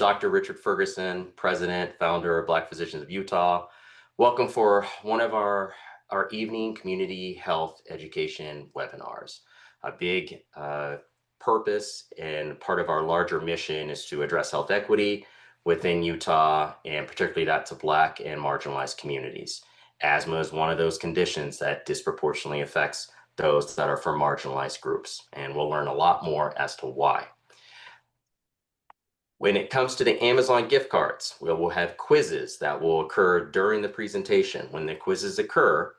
Dr. Richard Ferguson, President, Founder of Black Physicians of Utah. Welcome for one of our evening community health education webinars. A big purpose and part of our larger mission is to address health equity within Utah, and particularly that to Black and marginalized communities. Asthma is one of those conditions that disproportionately affects those that are from marginalized groups, and we'll learn a lot more as to why. When it comes to the Amazon gift cards, we will have quizzes that will occur during the presentation. When the quizzes occur,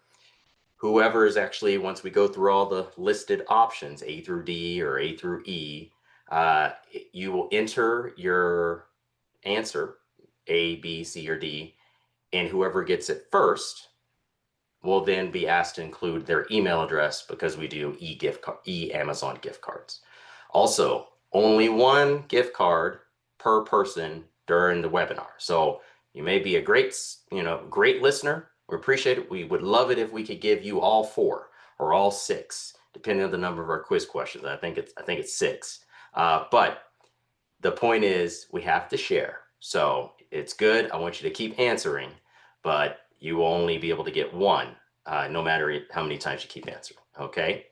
whoever is actually, once we go through all the listed options, A through D or A through E, you will enter your answer, A, B, C, or D, and whoever gets it first will then be asked to include their email address, because we do Amazon gift cards. Also, only one gift card per person during the webinar. So you may be a great listener. We appreciate it. We would love it if we could give you all 4 or all 6, depending on the number of our quiz questions. I think it's 6. But the point is, we have to share. So it's good. I want you to keep answering, but you will only be able to get 1, no matter how many times you keep answering. Okay.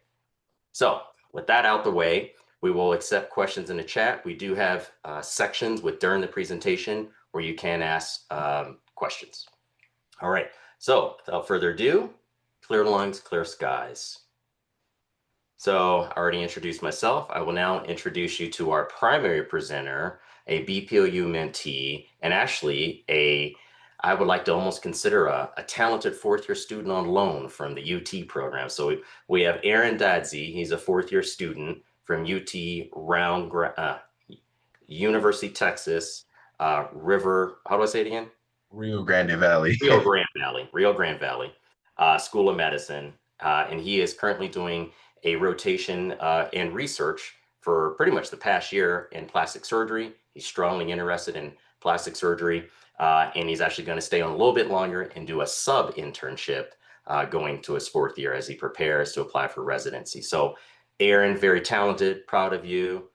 So with that out the way, we will accept questions in the chat. We do have sections during the presentation where you can ask questions. All right, so without further ado, clear lungs, clear skies. So I already introduced myself. I will now introduce you to our primary presenter, a BPOU mentee, and actually I would like to almost consider a talented 4th-year student on loan from the UT program. So we have Dadzie. He's a 4th-year student from UT University, Texas, River, how do I say it again? Rio Grande Valley. Rio Grande Valley School of Medicine. And he is currently doing a rotation in research for pretty much the past year in plastic surgery. He's strongly interested in plastic surgery, and he's actually going to stay on a little bit longer and do a sub-internship going to his 4th year as he prepares to apply for residency. So Aaron, very talented, proud of you.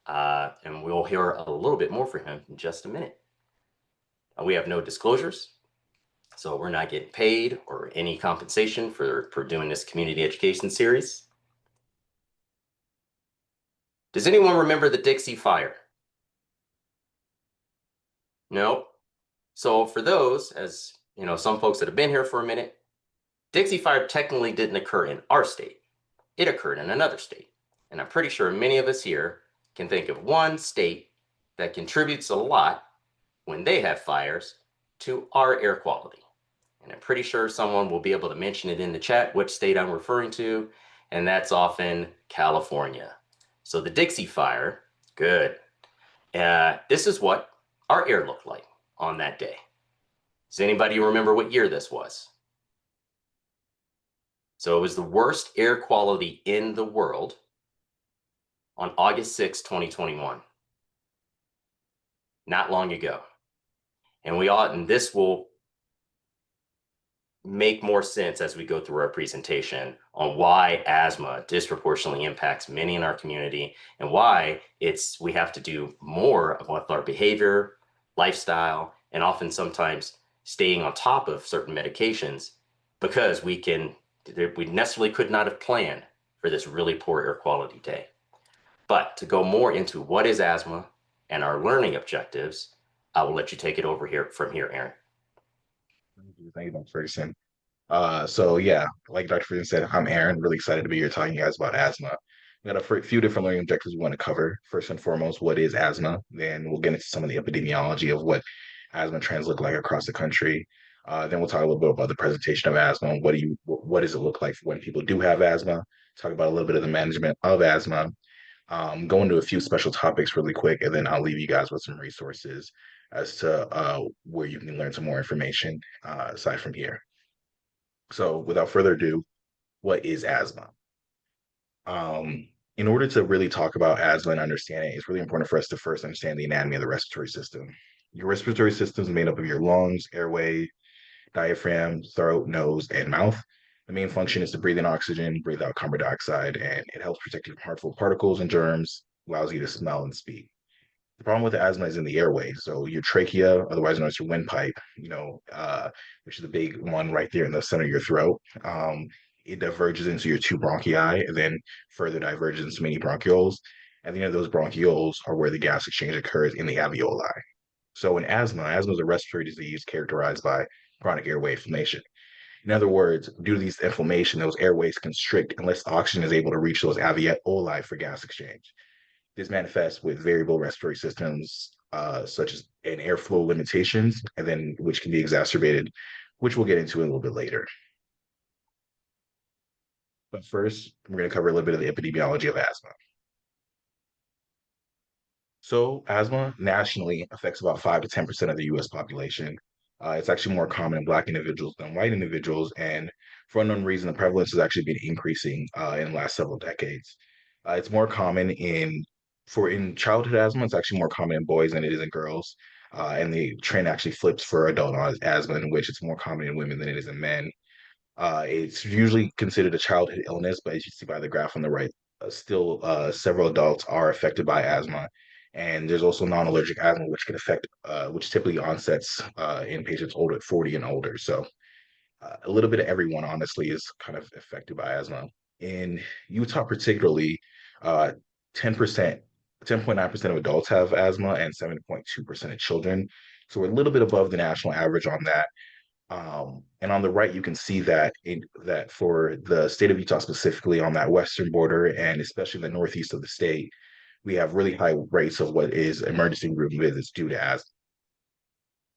And we'll hear a little bit more from him in just a minute. We have no disclosures, so we're not getting paid or any compensation for doing this community education series. Does anyone remember the Dixie Fire? No? So for those, as you know, some folks that have been here for a minute, Dixie Fire technically didn't occur in our state. It occurred in another state. And I'm pretty sure many of us here can think of one state that contributes a lot when they have fires to our air quality. And I'm pretty sure someone will be able to mention it in the chat which state I'm referring to, and that's often California. So the Dixie Fire, good. This is what our air looked like on that day. Does anybody remember what year this was? So it was the worst air quality in the world on August 6, 2021. Not long ago. And this will make more sense as we go through our presentation on why asthma disproportionately impacts many in our community, and why we have to do more with our behavior, lifestyle, and often sometimes staying on top of certain medications, because we necessarily could not have planned for this really poor air quality day. But to go more into what is asthma and our learning objectives, I will let you take it over from here, Aaron. Thank you, Dr. Ferguson. So yeah, like Dr. Ferguson said, I'm Aaron, really excited to be here talking to you guys about asthma. We got a few different learning objectives we want to cover. First and foremost, what is asthma? Then we'll get into some of the epidemiology of what asthma trends look like across the country. Then we'll talk a little bit about the presentation of asthma. What does it look like when people do have asthma? Talk about a little bit of the management of asthma. Go into a few special topics really quick, and then I'll leave you guys with some resources as to where you can learn some more information aside from here. So without further ado, what is asthma? In order to really talk about asthma and understand it, it's really important for us to first understand the anatomy of the respiratory system. Your respiratory system is made up of your lungs, airway, diaphragm, throat, nose, and mouth. The main function is to breathe in oxygen, breathe out carbon dioxide, and it helps protect you from harmful particles and germs, allows you to smell and speak. The problem with asthma is in the airway. So your trachea, otherwise known as your windpipe, which is the big one right there in the center of your throat. It diverges into your two bronchi and then further diverges into many bronchioles. At the end of those bronchioles are where the gas exchange occurs in the alveoli. So in asthma is a respiratory disease characterized by chronic airway inflammation. In other words, due to these inflammation, those airways constrict unless oxygen is able to reach those alveoli for gas exchange. This manifests with variable respiratory systems, such as an airflow limitations, and then which can be exacerbated, which we'll get into a little bit later. But first, we're going to cover a little bit of the epidemiology of asthma. So, asthma nationally affects about 5 to 10% of the US population. It's actually more common in Black individuals than white individuals. And for unknown reason, the prevalence has actually been increasing in the last several decades. It's more common in childhood asthma, it's actually more common in boys than it is in girls. And the trend actually flips for adult asthma, in which it's more common in women than it is in men. It's usually considered a childhood illness, but as you see by the graph on the right, still several adults are affected by asthma. And there's also non-allergic asthma, which can affect, which typically onsets in patients older, 40 and older. So a little bit of everyone, honestly, is kind of affected by asthma. In Utah, particularly, uh, 10%, 10.9% of adults have asthma and 7.2% of children. So we're a little bit above the national average on that. And on the right, you can see that for the state of Utah specifically on that western border and especially the northeast of the state, we have really high rates of what is emergency room visits due to asthma.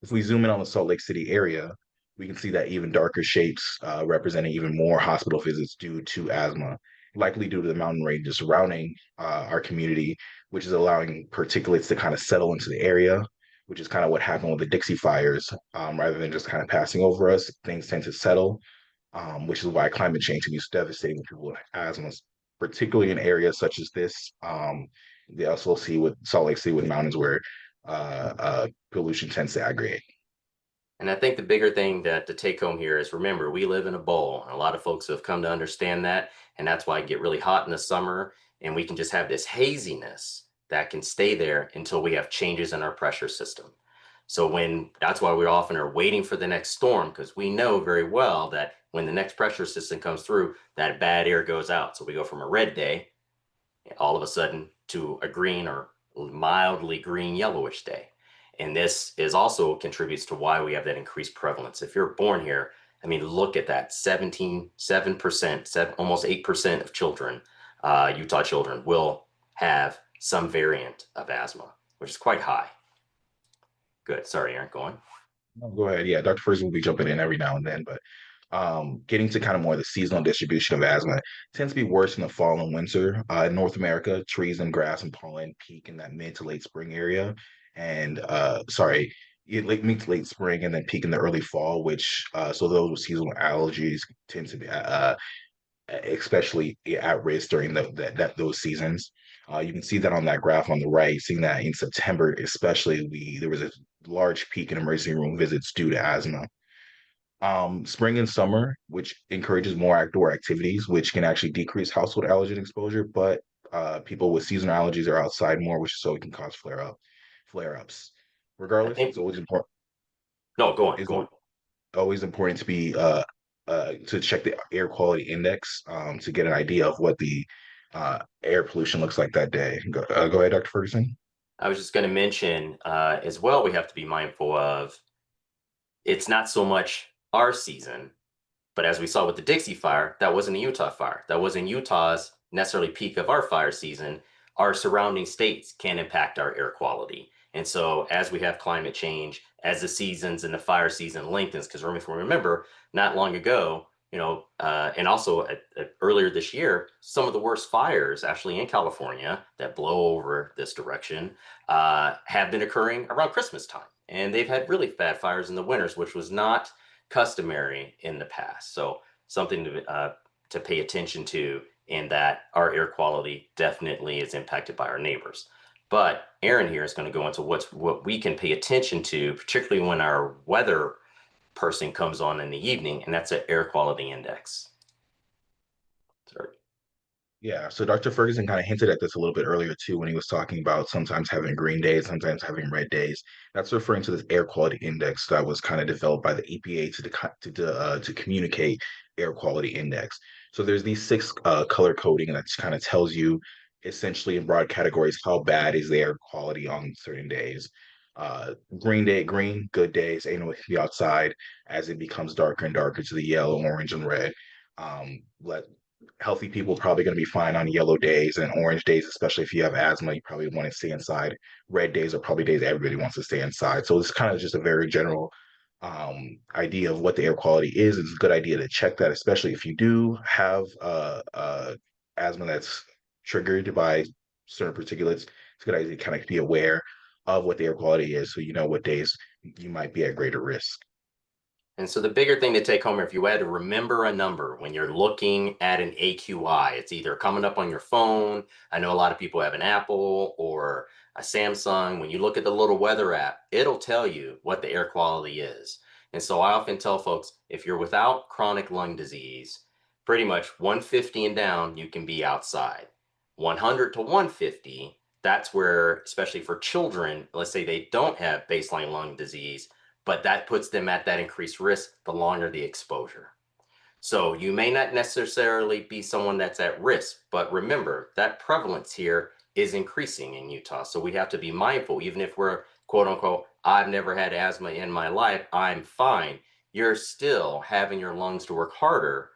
If we zoom in on the Salt Lake City area, we can see that even darker shapes representing even more hospital visits due to asthma, likely due to the mountain ranges surrounding our community, which is allowing particulates to kind of settle into the area, which is kind of what happened with the Dixie fires. Rather than just kind of passing over us, things tend to settle, which is why climate change can be devastating for people with asthma, particularly in areas such as this. They also see with Salt Lake City with mountains where pollution tends to aggregate. And I think the bigger thing that to take home here is remember, we live in a bowl. And a lot of folks have come to understand that. And that's why I get really hot in the summer. And we can just have this haziness that can stay there until we have changes in our pressure system. So when that's why we often are waiting for the next storm, because we know very well that when the next pressure system comes through, that bad air goes out. So we go from a red day all of a sudden to a green or mildly green yellowish day. And this is also contributes to why we have that increased prevalence. If you're born here, I mean, look at that 7%, almost 8% of children, Utah children, will have some variant of asthma, which is quite high. Good. Sorry, Aaron, go on. No, go ahead. Yeah, Dr. First will be jumping in every now and then, but getting to kind of more of the seasonal distribution of asthma tends to be worse in the fall and winter. In North America, trees and grass and pollen peak in that mid to late spring area, and late mid to late spring and then peak in the early fall. Which so those with seasonal allergies tend to be especially at risk during those seasons. You can see that on that graph on the right, seeing that in September, especially, there was a large peak in emergency room visits due to asthma. Spring and summer, which encourages more outdoor activities, which can actually decrease household allergen exposure, but people with seasonal allergies are outside more, which so it can cause flare ups. I Regardless, think, no, go on, it's go on. always important to be to check the air quality index to get an idea of what the air pollution looks like that day. Go ahead, Dr. Ferguson. I was just going to mention as well, we have to be mindful of it's not so much our season. But as we saw with the Dixie fire, that wasn't a Utah fire. That wasn't Utah's necessarily peak of our fire season. Our surrounding states can impact our air quality. And so as we have climate change, as the seasons and the fire season lengthens, because remember, not long ago, and also earlier this year, some of the worst fires actually in California that blow over this direction have been occurring around Christmas time. And they've had really bad fires in the winters, which was not customary in the past. So something to pay attention to in that our air quality definitely is impacted by our neighbors. But Aaron here is going to go into what we can pay attention to, particularly when our weather person comes on in the evening, and that's an air quality index. Sorry. Yeah, so Dr. Ferguson kind of hinted at this a little bit earlier too when he was talking about sometimes having green days, sometimes having red days. That's referring to this air quality index that was kind of developed by the EPA to communicate air quality index. So there's these six color coding that kind of tells you essentially in broad categories how bad is the air quality on certain days. Green day, green, good days, ain't no be outside. As it becomes darker and darker to the yellow, orange, and red. Let healthy people probably going to be fine on yellow days and orange days, especially if you have asthma, you probably want to stay inside. Red days are probably days everybody wants to stay inside. So it's kind of just a very general idea of what the air quality is. It's a good idea to check that, especially if you do have asthma that's triggered by certain particulates. It's a good idea to kind of be aware of what the air quality is so you know what days you might be at greater risk. And so the bigger thing to take home, if you had to remember a number when you're looking at an AQI, it's either coming up on your phone. I know a lot of people have an Apple or a Samsung. When you look at the little weather app, it'll tell you what the air quality is. And so I often tell folks, if you're without chronic lung disease, pretty much 150 and down, you can be outside. 100 to 150, that's where, especially for children, let's say they don't have baseline lung disease, but that puts them at that increased risk the longer the exposure. So you may not necessarily be someone that's at risk, but remember that prevalence here is increasing in Utah. So we have to be mindful, even if we're quote unquote, I've never had asthma in my life, I'm fine. You're still having your lungs to work harder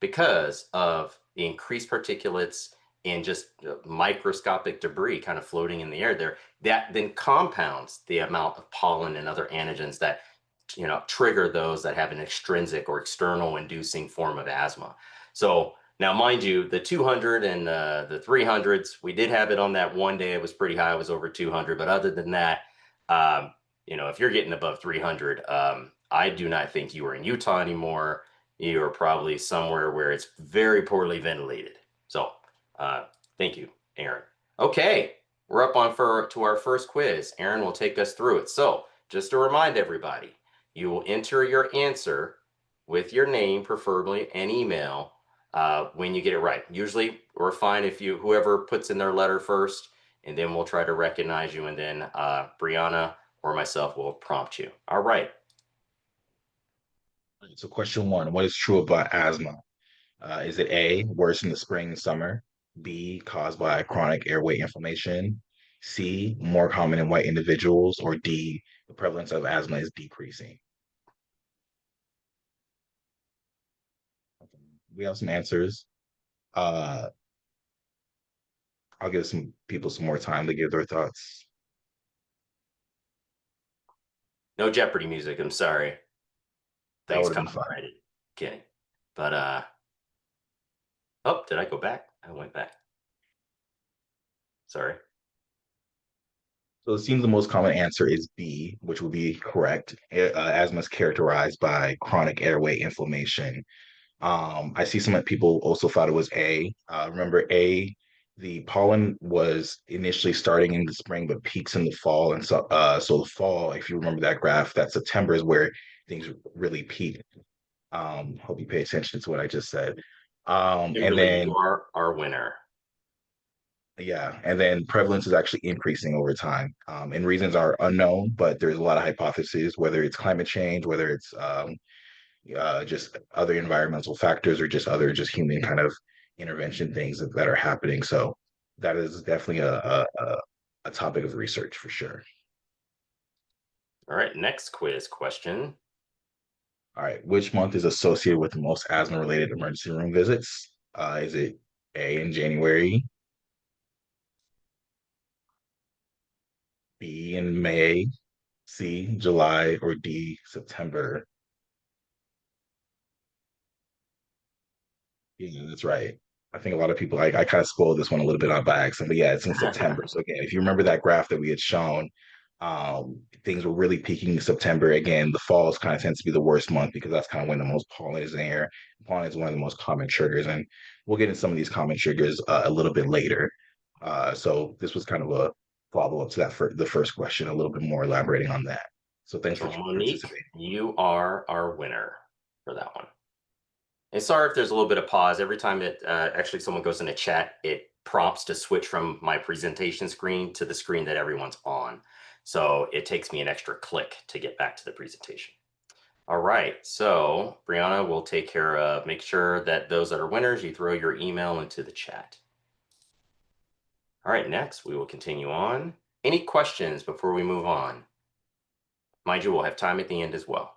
because of the increased particulates and just microscopic debris kind of floating in the air there. That then compounds the amount of pollen and other antigens that trigger those that have an extrinsic or external inducing form of asthma. So now, mind you, the 200 and the 300s, we did have it on that one day. It was pretty high. It was over 200. But other than that, um, if you're getting above 300, I do not think you are in Utah anymore. You are probably somewhere where it's very poorly ventilated. So uh, thank you, Aaron. Okay, we're up on to our first quiz. Aaron will take us through it. So just to remind everybody, you will enter your answer with your name, preferably, and email when you get it right. Usually, we're fine if whoever puts in their letter first, and then we'll try to recognize you, and then Brianna or myself will prompt you. All right. So question one, what is true about asthma? Is it A, worse in the spring and summer? B, caused by chronic airway inflammation? C, more common in white individuals? Or D, the prevalence of asthma is decreasing? We have some answers. Uh, I'll give some people some more time to give their thoughts. No Jeopardy music. I'm sorry. That Thanks, would have been fun. copyrighted. Kidding. But oh, did I go back? I went back. Sorry. So it seems the most common answer is B, which would be correct. Asthma is characterized by chronic airway inflammation. I see some people also thought it was A. Remember A, the pollen was initially starting in the spring, but peaks in the fall. And so the fall, if you remember that graph, that September is where things really peak. Hope you pay attention to what I just said. And Kimberly, you then are our winner. yeah, and then prevalence is actually increasing over time. And reasons are unknown, but there's a lot of hypotheses, whether it's climate change, whether it's just other environmental factors, or just other just human kind of intervention things that are happening. So that is definitely a topic of research for sure. All right, next quiz question. All right, which month is associated with the most asthma-related emergency room visits? Is it A in January, B in May, C July, or D September? Yeah, that's right. I think a lot of people, I kind of spoiled this one a little bit on by accident, but yeah, it's in September. So again, if you remember that graph that we had shown, things were really peaking in September. Again, the falls kind of tends to be the worst month because that's kind of when the most pollen is in the air. Pollen is one of the most common triggers, and we'll get into some of these common triggers a little bit later. So this was kind of a follow-up to that the first question, a little bit more elaborating on that. So thanks for So Monique, participating. you are our winner for that one. And sorry if there's a little bit of pause. Every time it actually someone goes in a chat, it prompts to switch from my presentation screen to the screen that everyone's on. So it takes me an extra click to get back to the presentation. All right, so Brianna will take care of, make sure that those that are winners, you throw your email into the chat. All right, next we will continue on. Any questions before we move on? Mind you, we'll have time at the end as well.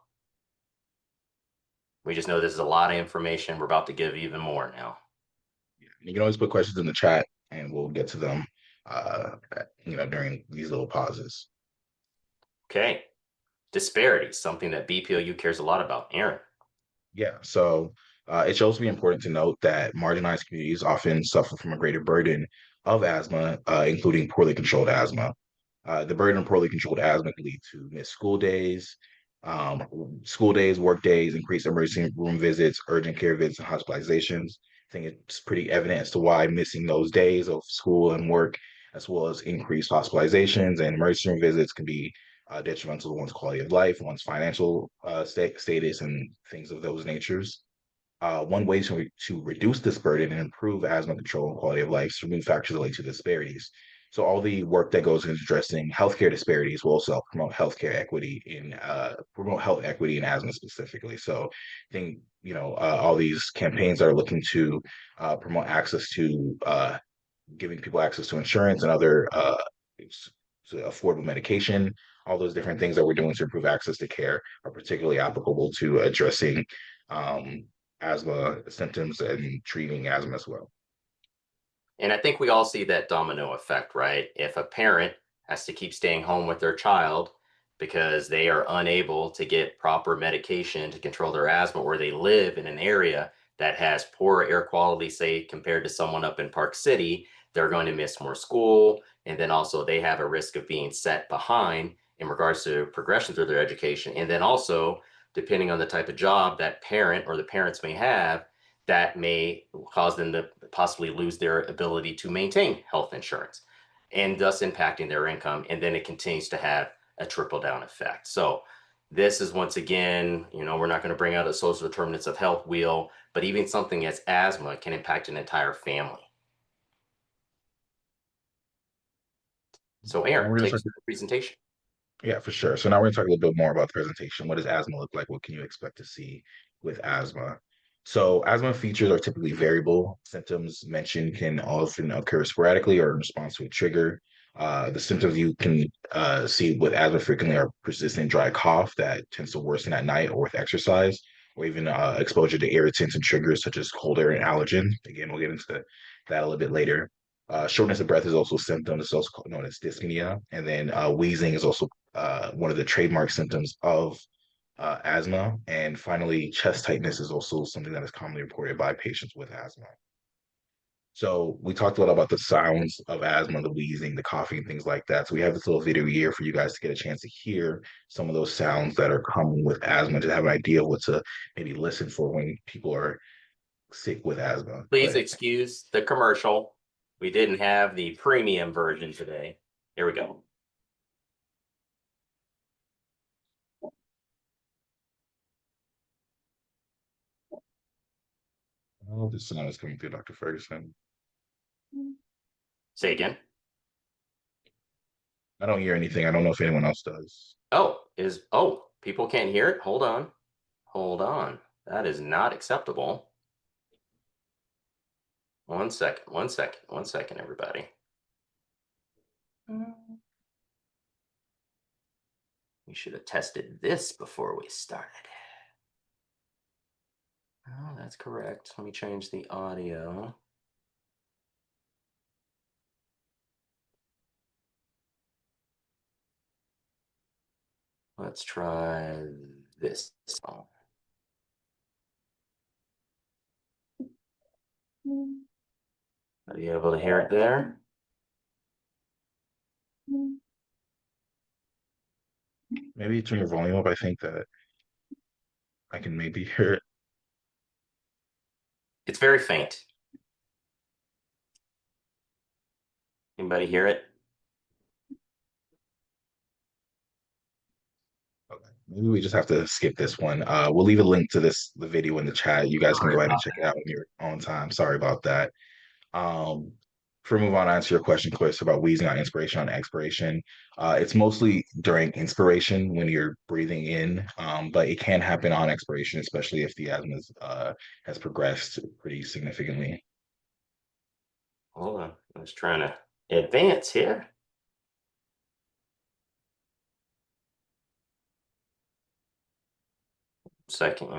We just know this is a lot of information. We're about to give even more now. You can always put questions in the chat and we'll get to them during these little pauses. Okay, disparities, something that BPOU cares a lot about. Aaron. Yeah, so it shows to be important to note that marginalized communities often suffer from a greater burden of asthma, including poorly controlled asthma. The burden of poorly controlled asthma can lead to missed um, school days, work days, increased emergency room visits, urgent care visits, and hospitalizations. I think it's pretty evident as to why missing those days of school and work, as well as increased hospitalizations and emergency room visits, can be detrimental to one's quality of life, one's financial status, and things of those natures. One way to reduce this burden and improve asthma control and quality of life is to remove factors related to disparities. So all the work that goes into addressing healthcare disparities will also promote healthcare equity in promote health equity in asthma specifically. So I think all these campaigns are looking to promote access to giving people access to insurance and other affordable medication. All those different things that we're doing to improve access to care are particularly applicable to addressing um, asthma symptoms and treating asthma as well. And I think we all see that domino effect, right? If a parent has to keep staying home with their child because they are unable to get proper medication to control their asthma, or they live in an area that has poor air quality, say, compared to someone up in Park City, they're going to miss more school. And then also they have a risk of being set behind in regards to progression through their education. And then also, depending on the type of job that parent or the parents may have, that may cause them to possibly lose their ability to maintain health insurance and thus impacting their income. And then it continues to have a trickle down effect. So this is once again, we're not going to bring out a social determinants of health wheel, but even something as asthma can impact an entire family. So And Aaron, we're going take to us through the presentation. Yeah, for sure. So now we're going to talk a little bit more about the presentation. What does asthma look like? What can you expect to see with asthma? So asthma features are typically variable. Symptoms mentioned can often occur sporadically or in response to a trigger. The symptoms you can see with asthma frequently are persistent dry cough that tends to worsen at night or with exercise, or even exposure to irritants and triggers such as cold air and allergen. Again, we'll get into that a little bit later. Shortness of breath is also a symptom. It's also known as dyspnea. And then wheezing is also one of the trademark symptoms of asthma. And finally, chest tightness is also something that is commonly reported by patients with asthma. So we talked a lot about the sounds of asthma, the wheezing, the coughing, things like that. So we have this little video here for you guys to get a chance to hear some of those sounds that are common with asthma, to have an idea of what to maybe listen for when people are sick with asthma. Please excuse the commercial. We didn't have the premium version today. Here we go. Oh, this sound is coming through Dr. Ferguson. Say again. I don't hear anything. I don't know if anyone else does. People can't hear it? Hold on. Hold on. That is not acceptable. 1 second, 1 second, 1 second, everybody. We should have tested this before we started. Oh, that's correct. Let me change the audio. Let's try this song. Are you able to hear it there? Maybe turn your volume up. I think that I can maybe hear it. It's very faint. Anybody hear it? Okay. maybe we just have to skip this one. We'll leave a link to the video in the chat. You guys can Sorry go ahead and about check it out on your own time. Sorry about that. Um, for move on, answer your question, Chris, about wheezing on inspiration on expiration. It's mostly during inspiration when you're breathing in, but it can happen on expiration, especially if the asthma has progressed pretty significantly. Hold on. I was trying to advance here. Second,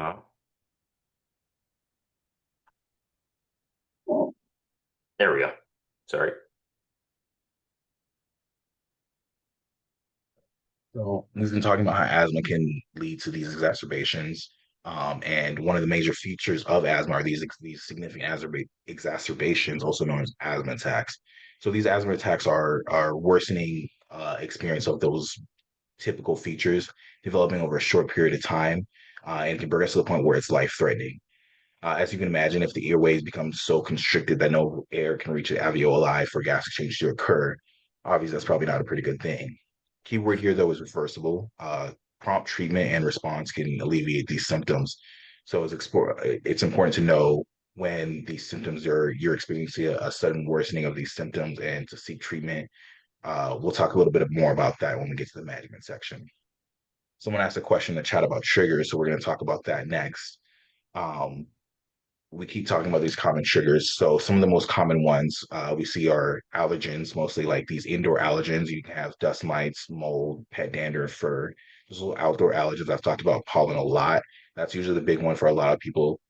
there we go. Sorry. So we've been talking about how asthma can lead to these exacerbations. And one of the major features of asthma are these significant exacerbations, also known as asthma attacks. So these asthma attacks are worsening experience of those typical features developing over a short period of time, and can progress to the point where it's life threatening. As you can imagine, if the airways become so constricted that no air can reach the alveoli for gas exchange to occur, obviously that's probably not a pretty good thing. Keyword here, though, is reversible. Prompt treatment and response can alleviate these symptoms. So it's important to know when these symptoms you're experiencing a sudden worsening of these symptoms and to seek treatment. We'll talk a little bit more about that when we get to the management section. Someone asked a question in the chat about triggers, so we're going to talk about that next. Um, we keep talking about these common triggers. So some of the most common ones we see are allergens, mostly like these indoor allergens. You can have dust mites, mold, pet dander, fur. Those little outdoor allergens. I've talked about pollen a lot. That's usually the big one for a lot of people,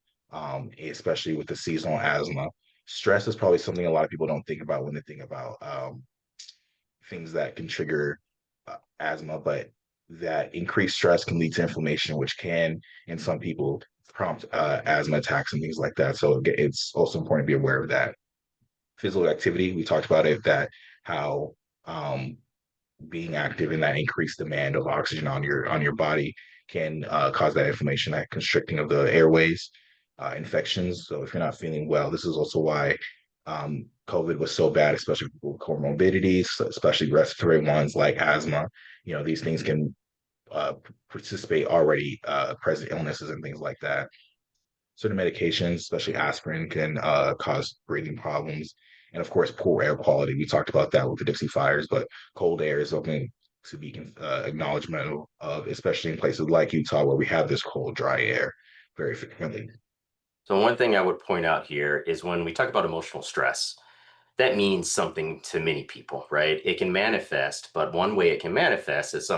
especially with the seasonal asthma. Stress is probably something a lot of people don't think about when they think about things that can trigger asthma, but that increased stress can lead to inflammation, which can, in some people, prompt asthma attacks and things like that. So it's also important to be aware of that. Physical activity, we talked about it, that how being active in that increased demand of oxygen on your body can cause that inflammation, that constricting of the airways, infections. So if you're not feeling well, this is also why COVID was so bad, especially for people with comorbidities, especially respiratory ones like asthma. You know, these things can uh, participate already present illnesses and things like that. Certain medications, especially aspirin, can cause breathing problems. And of course, poor air quality. We talked about that with the Dixie fires, but cold air is something to be acknowledgement of, especially in places like Utah, where we have this cold, dry air very frequently. So one thing I would point out here is when we talk about emotional stress, that means something to many people, right? It can manifest, but one way it can manifest is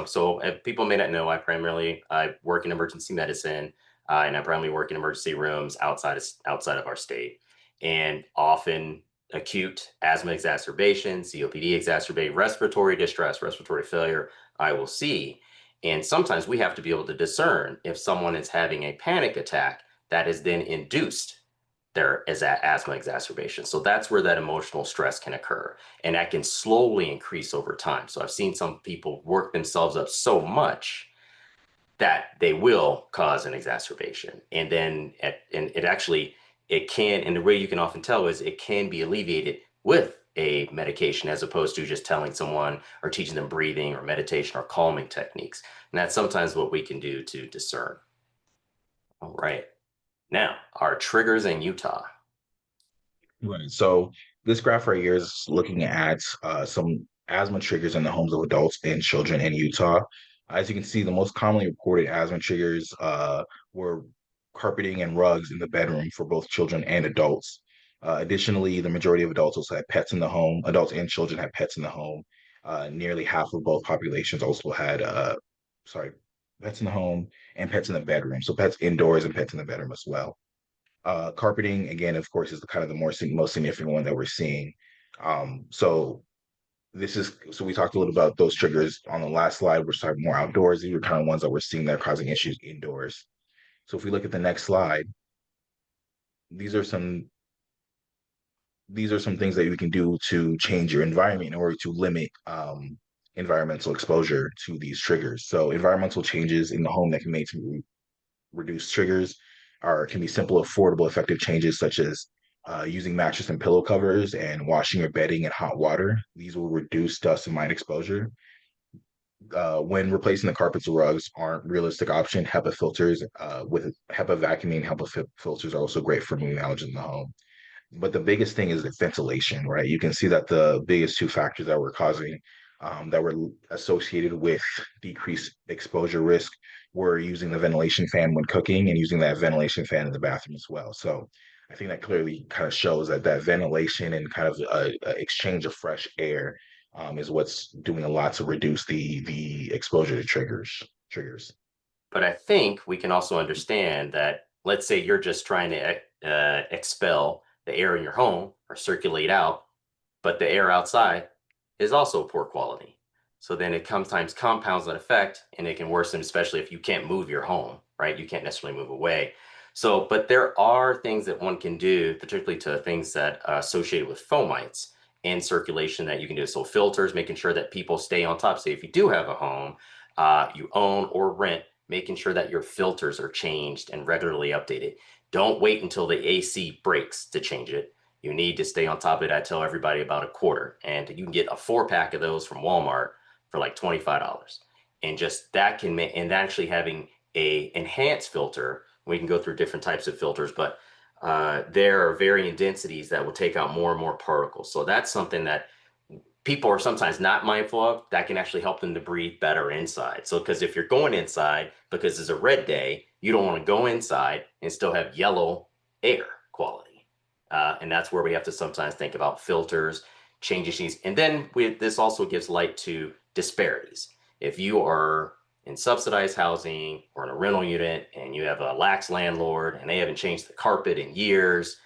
people may not know, I work in emergency medicine, and I primarily work in emergency rooms outside of our state, and often acute asthma exacerbation, COPD exacerbate, respiratory distress, respiratory failure, I will see. And sometimes we have to be able to discern if someone is having a panic attack that is then induced there is that asthma exacerbation. So that's where that emotional stress can occur. And that can slowly increase over time. So I've seen some people work themselves up so much that they will cause an exacerbation. And it actually, it can, and the way you can often tell is it can be alleviated with a medication as opposed to just telling someone or teaching them breathing or meditation or calming techniques. And that's sometimes what we can do to discern. All right. Now, our triggers in Utah. Right. So this graph right here is looking at some asthma triggers in the homes of adults and children in Utah. As you can see, the most commonly reported asthma triggers were carpeting and rugs in the bedroom for both children and adults. Additionally, the majority of adults also had pets in the home. Adults and children had pets in the home. Nearly half of both populations also had, sorry, pets in the home and pets in the bedroom. So pets indoors and pets in the bedroom as well. Carpeting, again, of course, is the kind of the most significant one that we're seeing. So we talked a little about those triggers on the last slide. We're talking more outdoors. These are kind of ones that we're seeing that are causing issues indoors. So if we look at the next slide, these are some these are some things that you can do to change your environment in order to limit environmental exposure to these triggers. So environmental changes in the home that can make to reduce triggers are can be simple, affordable, effective changes such as using mattress and pillow covers and washing your bedding in hot water. These will reduce dust and light exposure. When replacing the carpets or rugs aren't realistic option, HEPA filters with HEPA vacuuming, filters are also great for removing allergens in the home. But the biggest thing is the ventilation, right? You can see that the biggest two factors that were causing that were associated with decreased exposure risk were using the ventilation fan when cooking and using that ventilation fan in the bathroom as well. So I think that clearly kind of shows that that ventilation and kind of a exchange of fresh air is what's doing a lot to reduce the exposure to triggers. But I think we can also understand that, let's say you're just trying to expel the air in your home or circulate out, but the air outside is also poor quality. So then it sometimes compounds that effect and it can worsen, especially if you can't move your home, right? You can't necessarily move away. So, but there are things that one can do, particularly to things that are associated with fomites in circulation that you can do. So filters, making sure that people stay on top. Say if you do have a home you own or rent, making sure that your filters are changed and regularly updated. Don't wait until the AC breaks to change it. You need to stay on top of it. I tell everybody about a quarter, and you can get a 4-pack of those from Walmart for like $25. And just that can make, and actually having a enhanced filter, we can go through different types of filters, but there are varying densities that will take out more and more particles. So that's something that people are sometimes not mindful of, that can actually help them to breathe better inside. So, because if you're going inside, because it's a red day, you don't want to go inside and still have yellow air quality. And that's where we have to sometimes think about filters, changing these. And then this also gives light to disparities. If you are in subsidized housing or in a rental unit and you have a lax landlord and they haven't changed the carpet in years,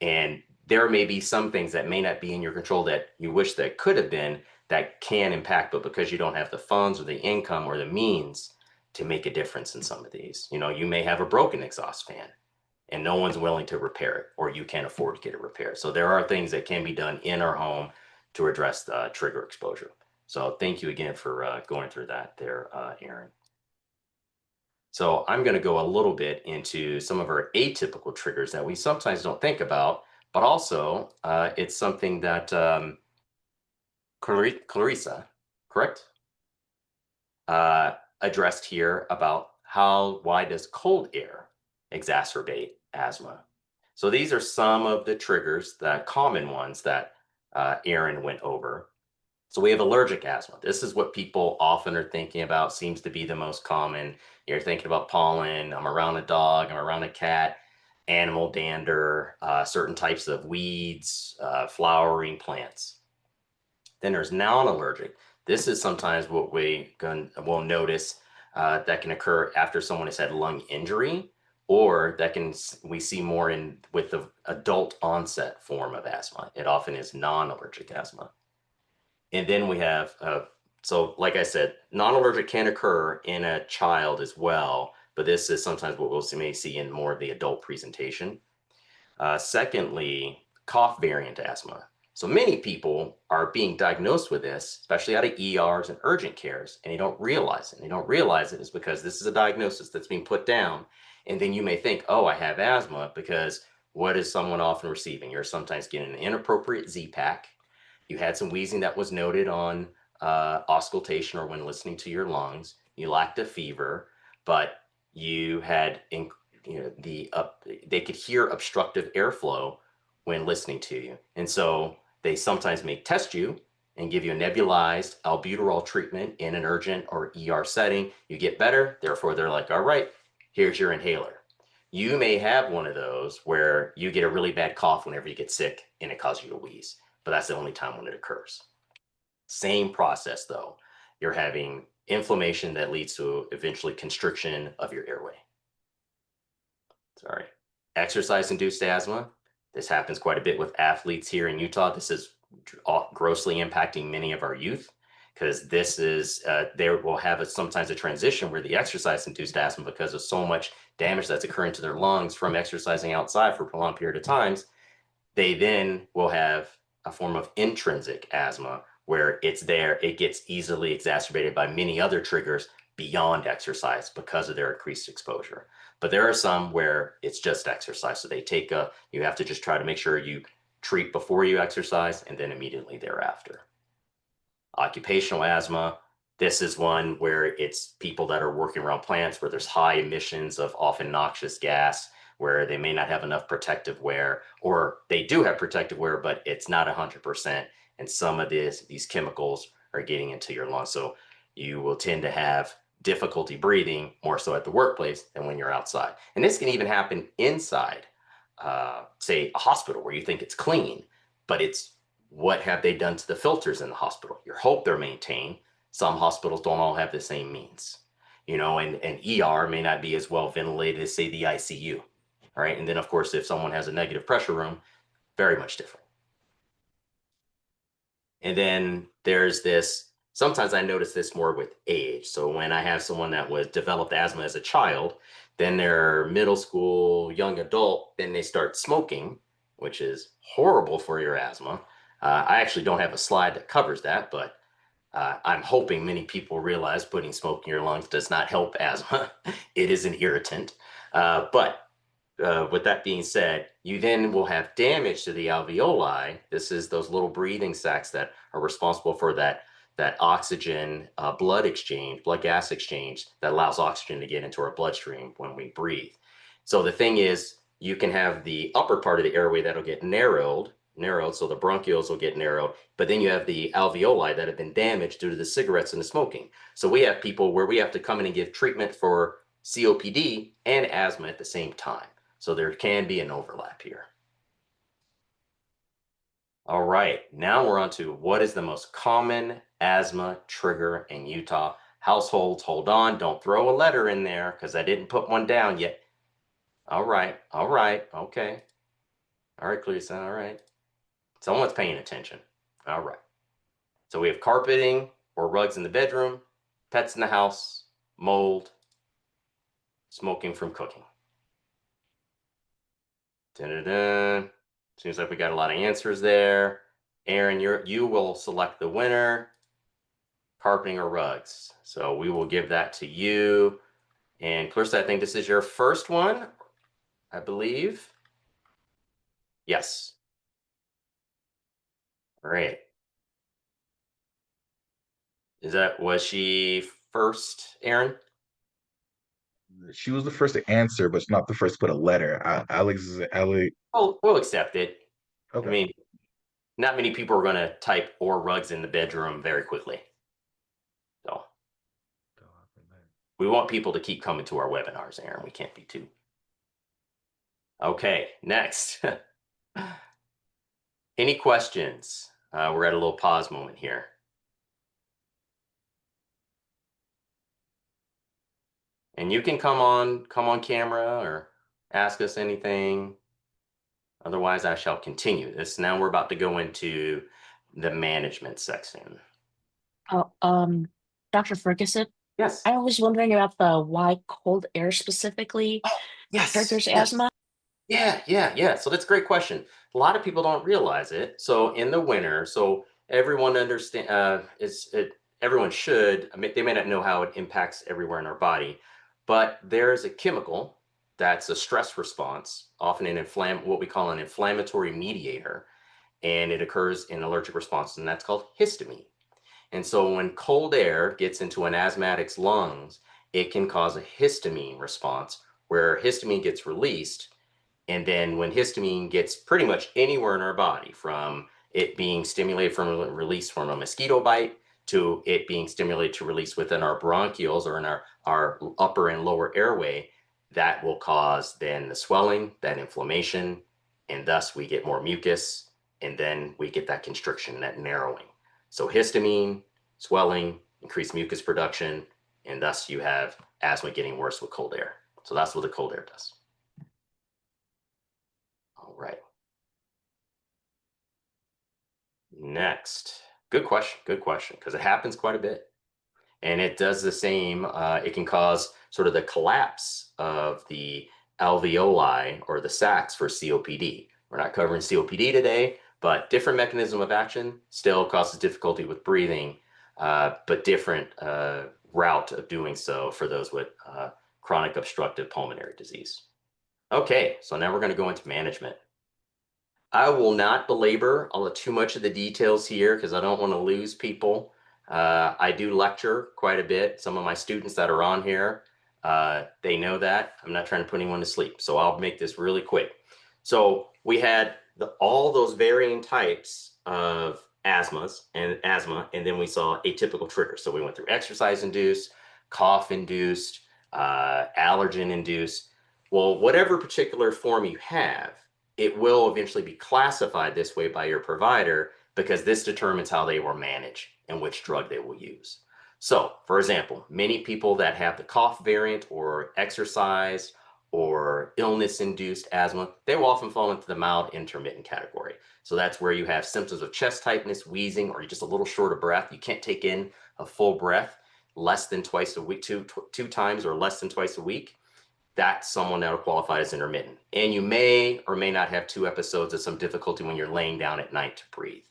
and there may be some things that may not be in your control that you wish that could have been, that can impact, but because you don't have the funds or the income or the means to make a difference in some of these, you may have a broken exhaust fan and no one's willing to repair it, or you can't afford to get it repaired. So there are things that can be done in our home to address the trigger exposure. So thank you again for going through that there, Aaron. So I'm going to go a little bit into some of our atypical triggers that we sometimes don't think about, but also it's something that Clarissa, correct, addressed here about why does cold air exacerbate asthma? So these are some of the triggers, the common ones that Aaron went over. So we have allergic asthma. This is what people often are thinking about, seems to be the most common. You're thinking about pollen, I'm around a dog, I'm around a cat, animal dander, certain types of weeds, flowering plants. Then there's non-allergic. This is sometimes what will notice that can occur after someone has had lung injury, or we see more in with the adult onset form of asthma. It often is non-allergic asthma. And then we have, so like I said, non-allergic can occur in a child as well, but this is sometimes what may see in more of the adult presentation. Secondly, cough variant asthma. So many people are being diagnosed with this, especially out of ERs and urgent cares, and they don't realize it. And they don't realize it is because this is a diagnosis that's being put down. And then you may think, oh, I have asthma, because what is someone often receiving? You're sometimes getting an inappropriate Z-Pack. You had some wheezing that was noted on auscultation or when listening to your lungs. You lacked a fever, but you had, they could hear obstructive airflow when listening to you. And so they sometimes may test you and give you a nebulized albuterol treatment in an urgent or ER setting. You get better, therefore they're like, all right, here's your inhaler. You may have one of those where you get a really bad cough whenever you get sick and it causes you to wheeze, but that's the only time when it occurs. Same process though. You're having inflammation that leads to eventually constriction of your airway. Sorry. Exercise-induced asthma. This happens quite a bit with athletes here in Utah. This is grossly impacting many of our youth, because this is, they will have sometimes a transition where the exercise-induced asthma, because of so much damage that's occurring to their lungs from exercising outside for a prolonged period of times, they then will have a form of intrinsic asthma where it's there, it gets easily exacerbated by many other triggers beyond exercise because of their increased exposure. But there are some where it's just exercise. So you have to just try to make sure you treat before you exercise and then immediately thereafter. Occupational asthma, This is one where it's people that are working around plants where there's high emissions of often noxious gas, where they may not have enough protective wear, or they do have protective wear, but it's not 100%. And some of these chemicals are getting into your lungs. So you will tend to have difficulty breathing more so at the workplace than when you're outside. And this can even happen inside, say, a hospital where you think it's clean, but it's what have they done to the filters in the hospital? You hope they're maintained. Some hospitals don't all have the same means, and ER may not be as well ventilated as, say, the ICU. All right. And then, of course, if someone has a negative pressure room, very much different. And then there's this, sometimes I notice this more with age. So when I have someone that was developed asthma as a child, then they're middle school, young adult, then they start smoking, which is horrible for your asthma. I actually don't have a slide that covers that, but I'm hoping many people realize putting smoke in your lungs does not help asthma. It is an irritant. But with that being said, you then will have damage to the alveoli. This is those little breathing sacs that are responsible for that oxygen blood gas exchange that allows oxygen to get into our bloodstream when we breathe. So the thing is, you can have the upper part of the airway that'll get narrowed, so the bronchioles will get narrowed, but then you have the alveoli that have been damaged due to the cigarettes and the smoking. So we have people where we have to come in and give treatment for COPD and asthma at the same time. So there can be an overlap here. All right, now we're on to what is the most common asthma trigger in Utah households. Hold on, don't throw a letter in there because I didn't put one down yet. All right, okay. All right, Clarissa, all right. Someone's paying attention. All right. So we have carpeting or rugs in the bedroom, pets in the house, mold, smoking from cooking. Da-da-da. Seems like we got a lot of answers there. Aaron, you will select the winner, carpeting or rugs. So we will give that to you. And Clarissa, I think this is your first one, I believe. Yes. All right. Was she first, Aaron? She was the first to answer, but not the first to put a letter. Alex. Oh, we'll accept it. I Okay. mean, not many people are going to type or rugs in the bedroom very quickly. So we want people to keep coming to our webinars, Aaron. We can't be too. Okay, next. Any questions? We're at a little pause moment here. And you can come on camera or ask us anything. Otherwise, I shall continue this. Now we're about to go into the management section. Oh, Dr. Ferguson, Yes. I was wondering about the why cold air specifically Yes. triggers yes. asthma. Yeah. So that's a great question. A lot of people don't realize it. So in the winter, so everyone everyone should. I mean, they may not know how it impacts everywhere in our body, but there is a chemical that's a stress response, often what we call an inflammatory mediator, and it occurs in allergic responses, and that's called histamine. And so when cold air gets into an asthmatic's lungs, it can cause a histamine response where histamine gets released. And then when histamine gets pretty much anywhere in our body, from it being stimulated from release from a mosquito bite to it being stimulated to release within our bronchioles or in our upper and lower airway, that will cause then the swelling, that inflammation, and thus we get more mucus, and then we get that constriction, that narrowing. So histamine, swelling, increased mucus production, and thus you have asthma getting worse with cold air. So that's what the cold air does. All right. Next. Good question, because it happens quite a bit. And it does the same. It can cause sort of the collapse of the alveoli or the sacs for COPD. We're not covering COPD today, but different mechanism of action still causes difficulty with breathing, but different route of doing so for those with chronic obstructive pulmonary disease. Okay, so now we're going to go into management. I will not belabor all too much of the details here because I don't want to lose people. I do lecture quite a bit. Some of my students that are on here, they know that. I'm not trying to put anyone to sleep, so I'll make this really quick. So we had all those varying types of asthma, and then we saw atypical triggers. So we went through exercise-induced, cough-induced, allergen-induced. Well, whatever particular form you have, it will eventually be classified this way by your provider because this determines how they will manage and which drug they will use. So, for example, many people that have the cough variant or exercise or illness-induced asthma, they will often fall into the mild intermittent category. So that's where you have symptoms of chest tightness, wheezing, or you're just a little short of breath. You can't take in a full breath less than twice a week, two times or less than twice a week. That's someone that will qualify as intermittent. And you may or may not have 2 episodes of some difficulty when you're laying down at night to breathe.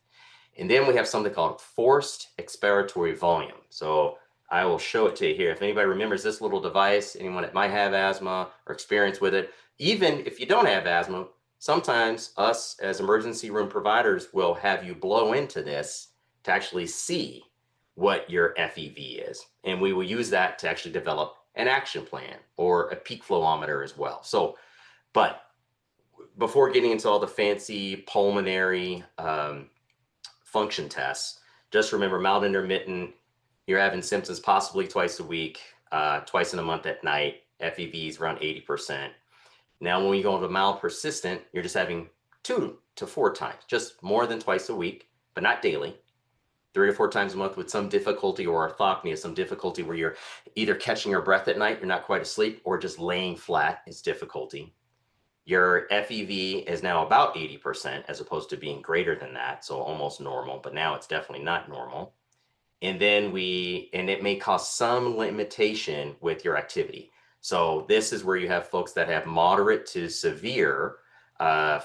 And then we have something called forced expiratory volume. So I will show it to you here. If anybody remembers this little device, anyone that might have asthma or experience with it, even if you don't have asthma, sometimes us as emergency room providers will have you blow into this to actually see what your FEV is. And we will use that to actually develop an action plan or a peak flowometer as well. So, but before getting into all the fancy pulmonary function tests, just remember mild intermittent, you're having symptoms possibly twice a week, twice in a month at night, FEVs around 80%. Now, when we go to mild persistent, you're just having 2 to 4 times, just more than twice a week, but not daily. 3 to 4 times a month with some difficulty or orthopnea, some difficulty where you're either catching your breath at night, you're not quite asleep, or just laying flat is difficulty. Your FEV is now about 80% as opposed to being greater than that, so almost normal, but now it's definitely not normal. And then it may cause some limitation with your activity. So this is where you have folks that have moderate to severe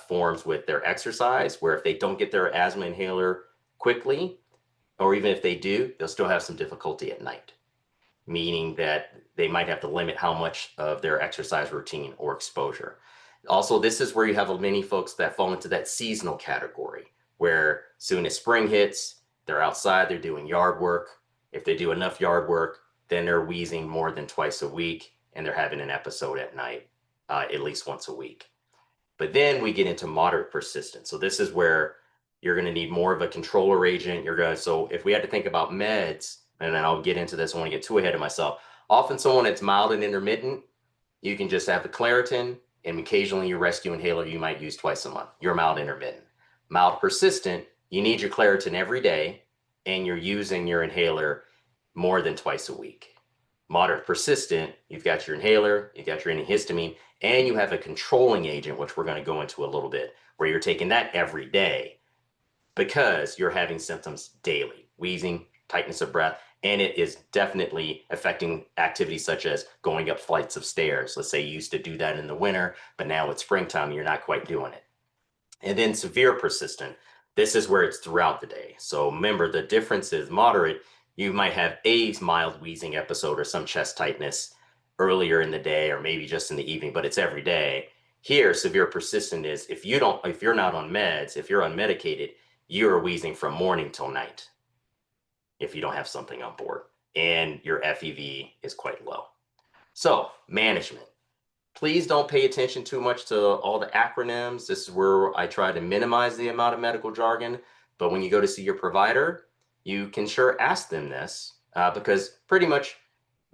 forms with their exercise, where if they don't get their asthma inhaler quickly, or even if they do, they'll still have some difficulty at night, meaning that they might have to limit how much of their exercise routine or exposure. Also, this is where you have many folks that fall into that seasonal category, where soon as spring hits, they're outside, they're doing yard work. If they do enough yard work, then they're wheezing more than twice a week, and they're having an episode at night, at least once a week. But then we get into moderate persistence. So this is where you're going to need more of a controller agent. So if we had to think about meds, and then I'll get into this, I want to get too ahead of myself. Often someone that's mild and intermittent, you can just have the Claritin, and occasionally your rescue inhaler you might use twice a month. You're mild intermittent. Mild persistent, you need your Claritin every day, and you're using your inhaler more than twice a week. Moderate persistent, you've got your inhaler, you've got your antihistamine, and you have a controlling agent, which we're going to go into a little bit, where you're taking that every day because you're having symptoms daily, wheezing, tightness of breath, and it is definitely affecting activities such as going up flights of stairs. Let's say you used to do that in the winter, but now it's springtime, you're not quite doing it. And then severe persistent, this is where it's throughout the day. So remember, the difference is moderate. You might have a mild wheezing episode or some chest tightness earlier in the day, or maybe just in the evening, but it's every day. Here, severe persistent is if you're not on meds, if you're unmedicated, you're wheezing from morning till night if you don't have something on board, and your FEV is quite low. So management. Please don't pay attention too much to all the acronyms. This is where I try to minimize the amount of medical jargon, but when you go to see your provider, you can sure ask them this because pretty much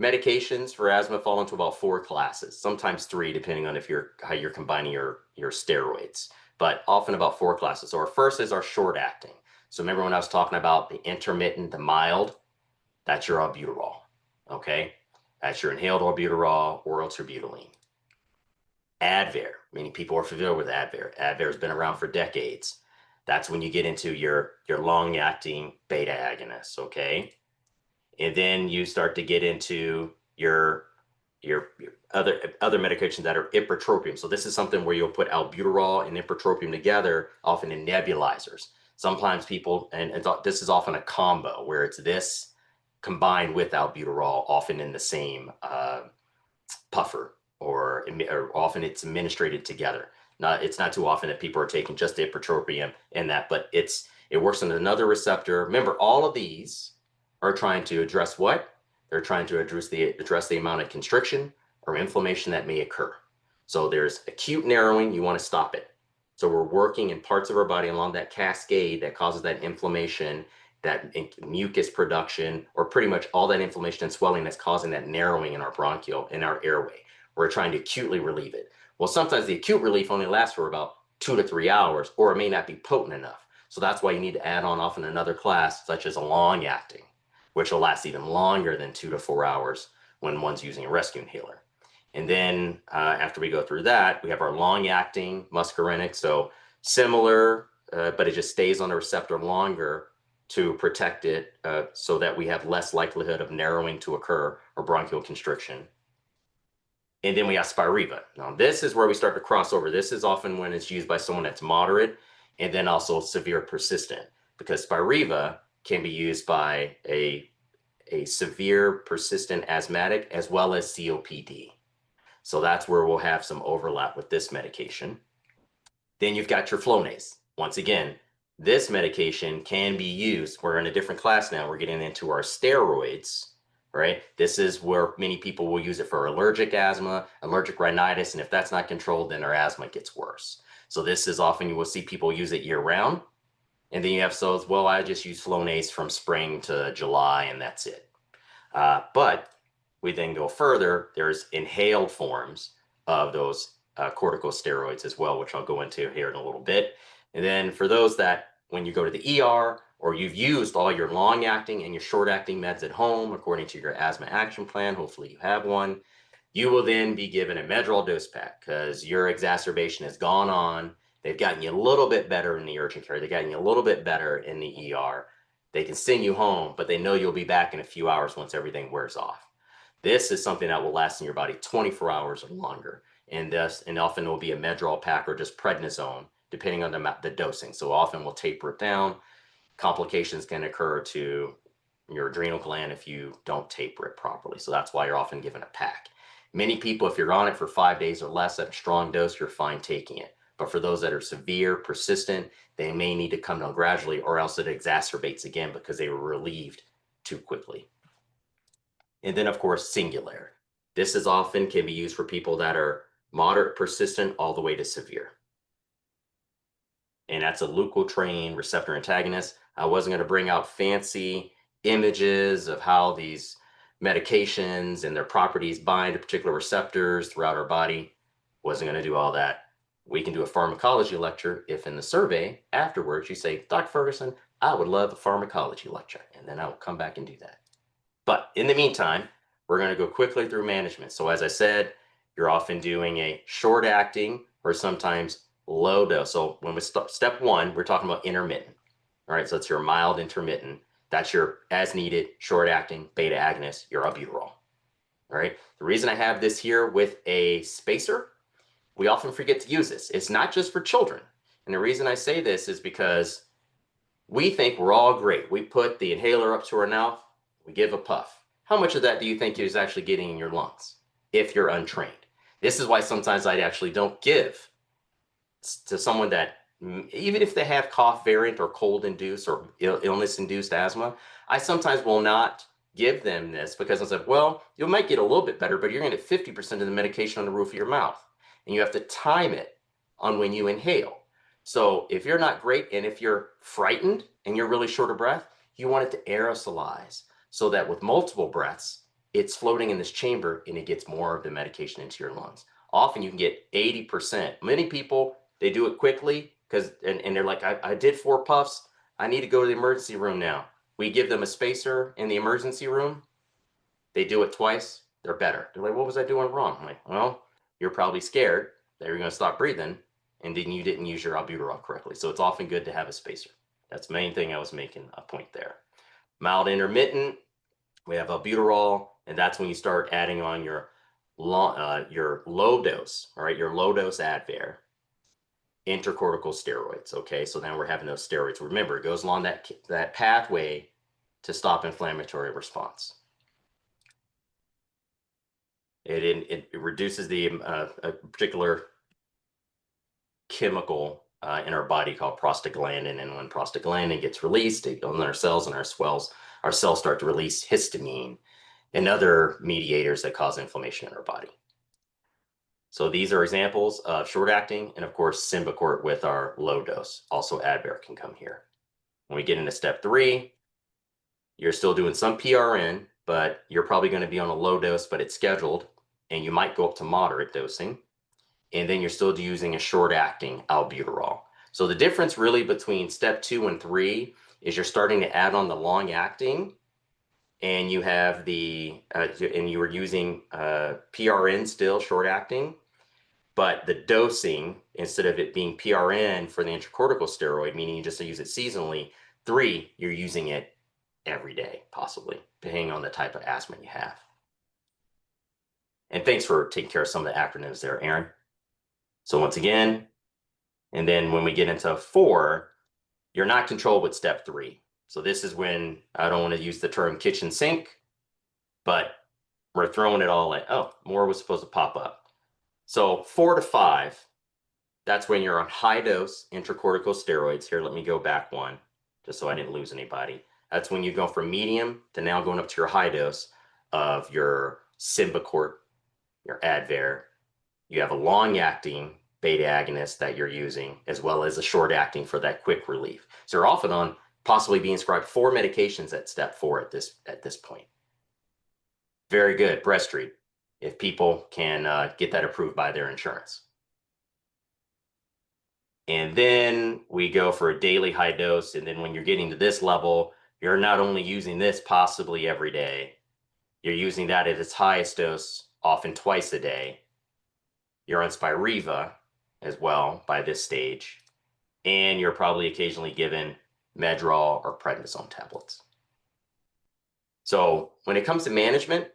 medications for asthma fall into about 4 classes, sometimes 3, depending on how you're combining your steroids, but often about 4 classes. So our first is our short acting. So remember when I was talking about the intermittent, the mild, that's your albuterol, okay? That's your inhaled albuterol, oral terbutaline. Advair, many people are familiar with Advair. Advair has been around for decades. That's when you get into your long-acting beta agonists, okay? And then you start to get into your other medications that are ipratropium. So this is something where you'll put albuterol and ipratropium together, often in nebulizers. Sometimes people, and this is often a combo where it's this combined with albuterol, often in the same puffer, or often it's administrated together. It's not too often that people are taking just ipratropium and that, but it works on another receptor. Remember, all of these are trying to address what? They're trying to address the amount of constriction or inflammation that may occur. So there's acute narrowing, you want to stop it. So we're working in parts of our body along that cascade that causes that inflammation, that mucus production, or pretty much all that inflammation and swelling that's causing that narrowing in our bronchial, in our airway. We're trying to acutely relieve it. Well, sometimes the acute relief only lasts for about 2 to 3 hours, or it may not be potent enough. So that's why you need to add on often another class, such as a long acting, which will last even longer than 2 to 4 hours when one's using a rescue inhaler. And then after we go through that, we have our long acting muscarinic. So similar, but it just stays on the receptor longer to protect it so that we have less likelihood of narrowing to occur or bronchial constriction. And then we have Spiriva. Now, this is where we start to cross over. This is often when it's used by someone that's moderate and then also severe persistent, because Spiriva can be used by a severe persistent asthmatic as well as COPD. So that's where we'll have some overlap with this medication. Then you've got your Flonase. Once again, this medication can be used. We're in a different class now. We're getting into our steroids, right? This is where many people will use it for allergic asthma, allergic rhinitis, and if that's not controlled, then their asthma gets worse. So this is often, you will see people use it year round. And then you have so as well, I just use Flonase from spring to July, and that's it. But we then go further, there's inhaled forms of those corticosteroids as well, which I'll go into here in a little bit. And then for those that, when you go to the ER or you've used all your long acting and your short acting meds at home, according to your asthma action plan, hopefully you have one, you will then be given a Medrol dose pack because your exacerbation has gone on. They've gotten you a little bit better in the urgent care. They've gotten you a little bit better in the ER. They can send you home, but they know you'll be back in a few hours once everything wears off. This is something that will last in your body 24 hours or longer. And often it will be a Medrol pack or just prednisone, depending on the dosing. So often we'll taper it down. Complications can occur to your adrenal gland if you don't taper it properly. So that's why you're often given a pack. Many people, if you're on it for 5 days or less at a strong dose, you're fine taking it. But for those that are severe, persistent, they may need to come down gradually, or else it exacerbates again because they were relieved too quickly. And then, of course, Singulair. This is often can be used for people that are moderate, persistent, all the way to severe. And that's a leukotriene receptor antagonist. I wasn't going to bring out fancy images of how these medications and their properties bind to particular receptors throughout our body. Wasn't going to do all that. We can do a pharmacology lecture if in the survey afterwards you say, Dr. Ferguson, I would love a pharmacology lecture, and then I'll come back and do that. But in the meantime, we're going to go quickly through management. So as I said, you're often doing a short acting or sometimes low dose. So when we step one, we're talking about intermittent. All right, so it's your mild intermittent. That's your as needed, short acting, beta agonist, your albuterol. All right, the reason I have this here with a spacer, we often forget to use this. It's not just for children. And the reason I say this is because we think we're all great. We put the inhaler up to our mouth, we give a puff. How much of that do you think is actually getting in your lungs if you're untrained? This is why sometimes I actually don't give to someone that, even if they have cough variant or cold induced or illness induced asthma, I sometimes will not give them this because I said, well, you might get a little bit better, but you're going to get 50% of the medication on the roof of your mouth. And you have to time it on when you inhale. So if you're not great and if you're frightened and you're really short of breath, you want it to aerosolize so that with multiple breaths, it's floating in this chamber and it gets more of the medication into your lungs. Often you can get 80%. Many people, they do it quickly because, and they're like, I did 4 puffs. I need to go to the emergency room now. We give them a spacer in the emergency room. They do it twice. They're better. They're like, what was I doing wrong? I'm like, well, you're probably scared that you're going to stop breathing and then you didn't use your albuterol correctly. So it's often good to have a spacer. That's the main thing I was making a point there. Mild intermittent, we have albuterol, and that's when you start adding on your low dose, all right, your low dose Advair, intercortical steroids. Okay, so now we're having those steroids. Remember, it goes along that pathway to stop inflammatory response. It reduces the particular chemical in our body called prostaglandin, and when prostaglandin gets released, it goes in our cells and our our cells start to release histamine and other mediators that cause inflammation in our body. So these are examples of short acting, and of course, Symbicort with our low dose. Also, Advair can come here. When we get into step 3, you're still doing some PRN, but you're probably going to be on a low dose, but it's scheduled, and you might go up to moderate dosing. And then you're still using a short acting albuterol. So the difference really between step 2 and 3 is you're starting to add on the long acting, and you have and you were using PRN still, short acting, but the dosing, instead of it being PRN for the intracortical steroid, meaning you just use it seasonally, 3, you're using it every day, possibly, depending on the type of asthma you have. And thanks for taking care of some of the acronyms there, Aaron. So once again, and then when we get into 4, you're not controlled with step 3. So this is when, I don't want to use the term kitchen sink, but we're throwing it all in. Oh, more was supposed to pop up. So 4 to 5, that's when you're on high dose intracortical steroids. Here, let me go back one, just so I didn't lose anybody. That's when you go from medium to now going up to your high dose of your Symbicort, your Advair. You have a long-acting beta agonist that you're using, as well as a short-acting for that quick relief. So you're often on possibly being prescribed 4 medications at step 4 at this point. Very good, Breztri, if people can get that approved by their insurance. And then we go for a daily high dose. And then when you're getting to this level, you're not only using this possibly every day, you're using that at its highest dose, often twice a day. You're on Spiriva as well by this stage. And you're probably occasionally given Medrol or prednisone tablets. So when it comes to management,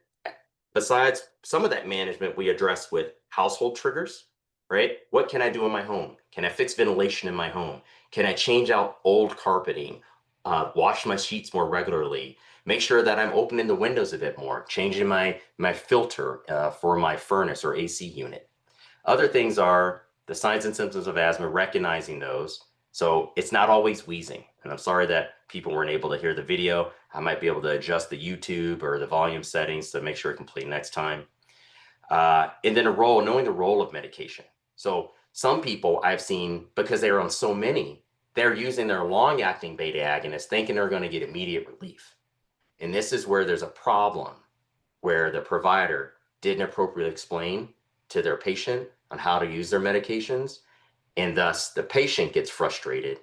besides some of that management we address with household triggers, right? What can I do in my home? Can I fix ventilation in my home? Can I change out old carpeting? Wash my sheets more regularly? Make sure that I'm opening the windows a bit more, changing my filter for my furnace or AC unit. Other things are the signs and symptoms of asthma, recognizing those. So it's not always wheezing. And I'm sorry that people weren't able to hear the video. I might be able to adjust the YouTube or the volume settings to make sure it can play next time. And then knowing the role of medication. So some people I've seen, because they're on so many, they're using their long-acting beta agonists thinking they're going to get immediate relief. And this is where there's a problem, where the provider didn't appropriately explain to their patient on how to use their medications, and thus the patient gets frustrated.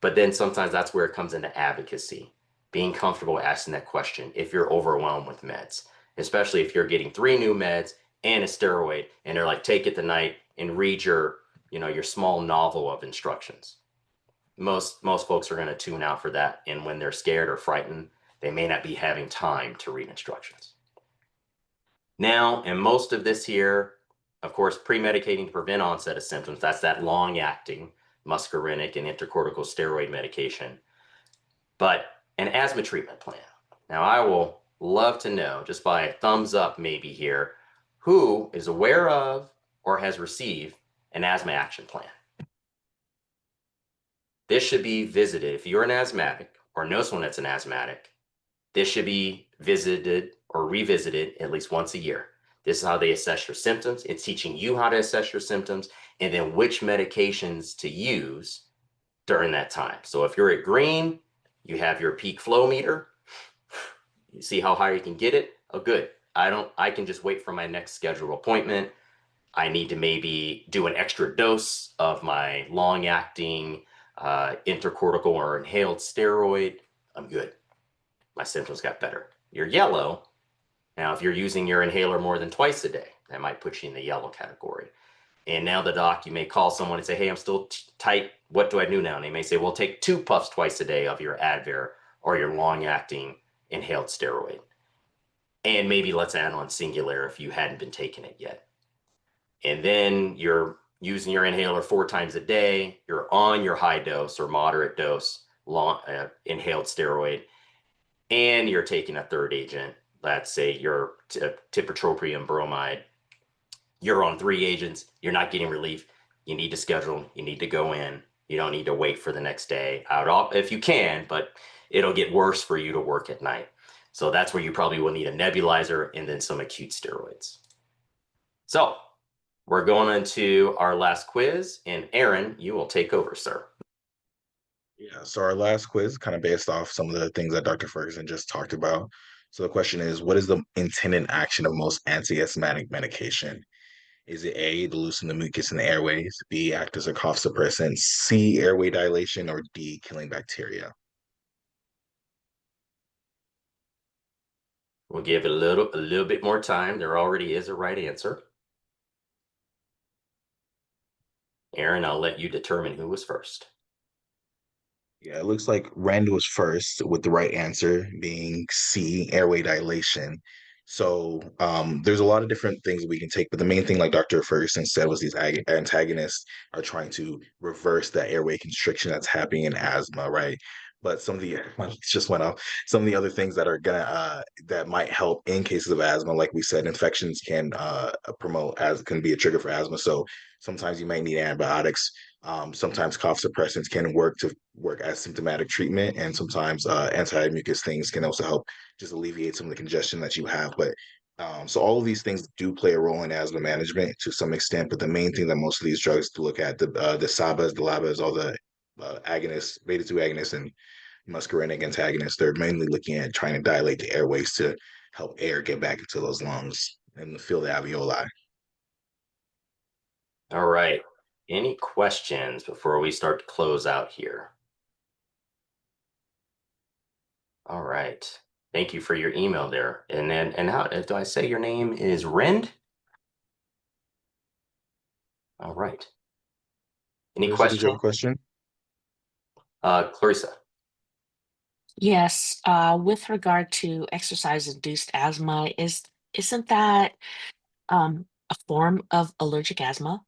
But then sometimes that's where it comes into advocacy, being comfortable asking that question if you're overwhelmed with meds, especially if you're getting 3 new meds and a steroid, and they're like, take it tonight and read your small novel of instructions. Most folks are going to tune out for that, and when they're scared or frightened, they may not be having time to read instructions. Now, and most of this here, of course, pre-medicating to prevent onset of symptoms, that's that long-acting muscarinic and intracortical steroid medication, but an asthma treatment plan. Now, I will love to know, just by a thumbs up maybe here, who is aware of or has received an asthma action plan. This should be visited. If you're an asthmatic or know someone that's an asthmatic, this should be visited or revisited at least once a year. This is how they assess your symptoms. It's teaching you how to assess your symptoms and then which medications to use during that time. So if you're at green, you have your peak flow meter. You see how high you can get it? Oh, good. I can just wait for my next scheduled appointment. I need to maybe do an extra dose of my long-acting intracortical or inhaled steroid. I'm good. My symptoms got better. You're yellow. Now, if you're using your inhaler more than twice a day, that might put you in the yellow category. And now the doc, you may call someone and say, hey, I'm still tight. What do I do now? And they may say, well, take 2 puffs twice a day of your Advair or your long-acting inhaled steroid. And maybe let's add on Singulair if you hadn't been taking it yet. And then you're using your inhaler 4 times a day. You're on your high dose or moderate dose inhaled steroid. And you're taking a third agent. Let's say your tipotropium bromide. You're on 3 agents. You're not getting relief. You need to schedule. You need to go in. You don't need to wait for the next day out off if you can, but it'll get worse for you to work at night. So that's where you probably will need a nebulizer and then some acute steroids. So we're going into our last quiz, and Aaron, you will take over, sir. Yeah, so our last quiz kind of based off some of the things that Dr. Ferguson just talked about. So the question is, what is the intended action of most anti-asthmatic medication? Is it A, to loosen the mucus in the airways, B, act as a cough suppressant, C, airway dilation, or D, killing bacteria? We'll give it a little bit more time. There already is a right answer. Aaron, I'll let you determine who was first. Yeah, it looks like Rand was first with the right answer being C, airway dilation. So there's a lot of different things we can take, but the main thing, like Dr. Ferguson said, was these antagonists are trying to reverse that airway constriction that's happening in asthma, right? But some of the just went off. Some of the other things that are gonna that might help in cases of asthma, like we said, infections can promote as can be a trigger for asthma. So sometimes you might need antibiotics. Sometimes cough suppressants can work as symptomatic treatment, and sometimes anti-mucus things can also help just alleviate some of the congestion that you have. But so all of these things do play a role in asthma management to some extent. But the main thing that most of these drugs to look at the SABAs, the LABAs, all the agonists, beta two agonists, and muscarinic antagonists, they're mainly looking at trying to dilate the airways to help air get back into those lungs and fill the alveoli. All right. Any questions before we start to close out here? All right. Thank you for your email there. And how do I say your name is Rend? All right. Any Clarissa, did you have questions? a question? Clarissa. Yes, with regard to exercise-induced asthma, isn't that a form of allergic asthma?